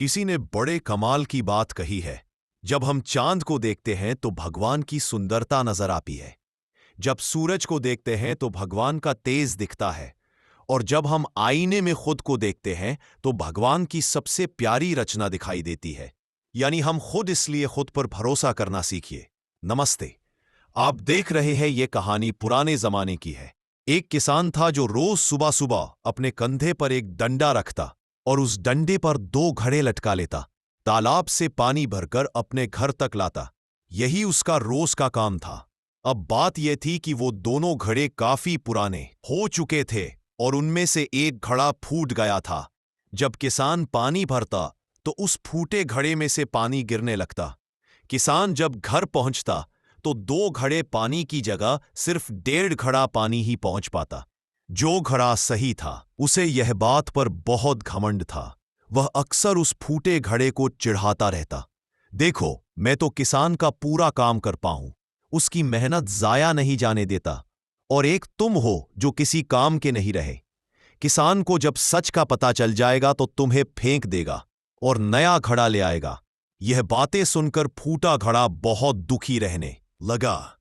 किसी ने बड़े कमाल की बात कही है। जब हम चांद को देखते हैं तो भगवान की सुंदरता नजर आती है। जब सूरज को देखते हैं तो भगवान का तेज दिखता है। और जब हम आईने में खुद को देखते हैं तो भगवान की सबसे प्यारी रचना दिखाई देती है। यानी हम खुद इसलिए खुद पर भरोसा करना सीखिए। नमस्ते। आप देख रहे हैं ये कहानी पुराने जमाने की है। एक किसान था जो रोज सुबह सुबह अपने कंधे पर एक डंडा रखता और उस डंडे पर 2 घड़े लटका लेता। तालाब से पानी भरकर अपने घर तक लाता। यही उसका रोज का काम था। अब बात यह थी कि वो दोनों घड़े काफी पुराने हो चुके थे और उनमें से एक घड़ा फूट गया था। जब किसान पानी भरता तो उस फूटे घड़े में से पानी गिरने लगता। किसान जब घर पहुंचता तो 2 घड़े पानी की जगह सिर्फ 1.5 घड़ा पानी ही पहुंच पाता। जो घड़ा सही था उसे यह बात पर बहुत घमंड था। वह अक्सर उस फूटे घड़े को चिढ़ाता रहता। देखो, मैं तो किसान का पूरा काम कर पाऊं, उसकी मेहनत जाया नहीं जाने देता, और एक तुम हो जो किसी काम के नहीं रहे। किसान को जब सच का पता चल जाएगा तो तुम्हें फेंक देगा और नया घड़ा ले आएगा। यह बातें सुनकर फूटा घड़ा बहुत दुखी रहने लगा।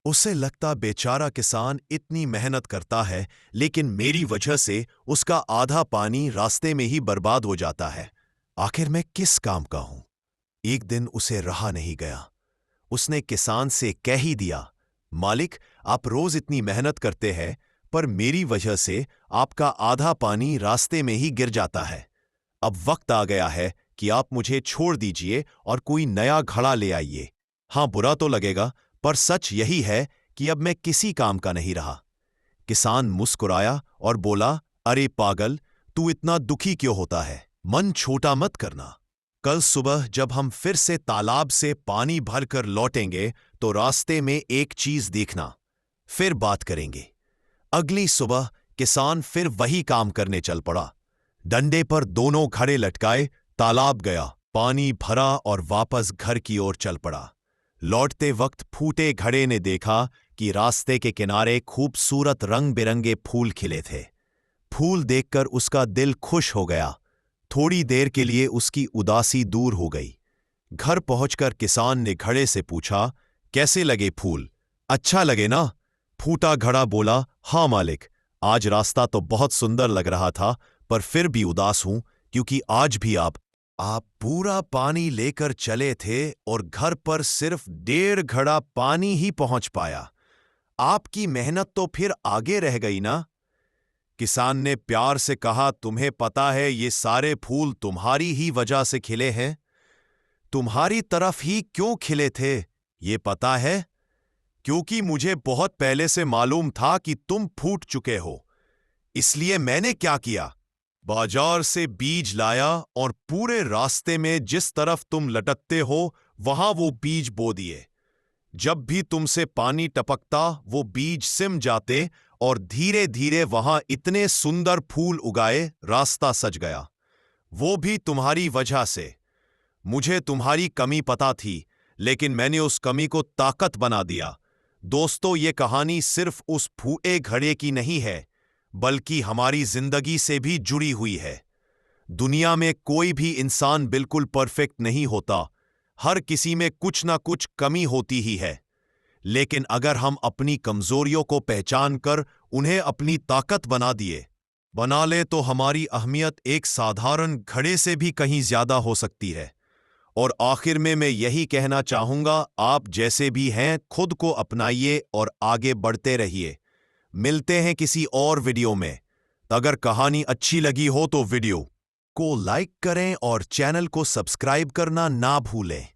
उसे लगता, बेचारा किसान इतनी मेहनत करता है लेकिन मेरी वजह से उसका आधा पानी रास्ते में ही बर्बाद हो जाता है। आखिर मैं किस काम का हूं? एक दिन उसे रहा नहीं गया। उसने किसान से कह ही दिया, मालिक, आप रोज इतनी मेहनत करते हैं पर मेरी वजह से आपका आधा पानी रास्ते में ही गिर जाता है। अब वक्त आ गया है कि आप मुझे छोड़ दीजिए और कोई नया घड़ा ले आइए। हाँ, बुरा तो लगेगा पर सच यही है कि अब मैं किसी काम का नहीं रहा। किसान मुस्कुराया और बोला, अरे पागल, तू इतना दुखी क्यों होता है? मन छोटा मत करना। कल सुबह जब हम फिर से तालाब से पानी भरकर लौटेंगे तो रास्ते में एक चीज देखना, फिर बात करेंगे। अगली सुबह किसान फिर वही काम करने चल पड़ा। डंडे पर दोनों घड़े लटकाए तालाब गया, पानी भरा और वापस घर की ओर चल पड़ा। लौटते वक्त फूटे घड़े ने देखा कि रास्ते के किनारे खूबसूरत रंग बिरंगे फूल खिले थे। फूल देखकर उसका दिल खुश हो गया। थोड़ी देर के लिए उसकी उदासी दूर हो गई। घर पहुंचकर किसान ने घड़े से पूछा, कैसे लगे फूल? अच्छा लगे ना? फूटा घड़ा बोला, हाँ मालिक, आज रास्ता तो बहुत सुंदर लग रहा था पर फिर भी उदास हूं क्योंकि आज भी आप पूरा पानी लेकर चले थे और घर पर सिर्फ 1.5 घड़ा पानी ही पहुंच पाया। आपकी मेहनत तो फिर आगे रह गई ना? किसान ने प्यार से कहा, तुम्हें पता है ये सारे फूल तुम्हारी ही वजह से खिले हैं। तुम्हारी तरफ ही क्यों खिले थे ये पता है? क्योंकि मुझे बहुत पहले से मालूम था कि तुम फूट चुके हो। इसलिए मैंने क्या किया, बाजार से बीज लाया और पूरे रास्ते में जिस तरफ तुम लटकते हो वहां वो बीज बो दिए। जब भी तुमसे पानी टपकता वो बीज सिम जाते और धीरे धीरे वहां इतने सुंदर फूल उगाए, रास्ता सज गया। वो भी तुम्हारी वजह से। मुझे तुम्हारी कमी पता थी लेकिन मैंने उस कमी को ताकत बना दिया। दोस्तों, ये कहानी सिर्फ उस फूटे घड़े की नहीं है बल्कि हमारी जिंदगी से भी जुड़ी हुई है। दुनिया में कोई भी इंसान बिल्कुल परफेक्ट नहीं होता। हर किसी में कुछ ना कुछ कमी होती ही है। लेकिन अगर हम अपनी कमजोरियों को पहचान कर उन्हें अपनी ताकत बना ले तो हमारी अहमियत एक साधारण घड़े से भी कहीं ज्यादा हो सकती है। और आखिर में मैं यही कहना चाहूंगा, आप जैसे भी हैं खुद को अपनाइए और आगे बढ़ते रहिए। मिलते हैं किसी और वीडियो में। अगर कहानी अच्छी लगी हो तो वीडियो को लाइक करें और चैनल को सब्सक्राइब करना ना भूलें।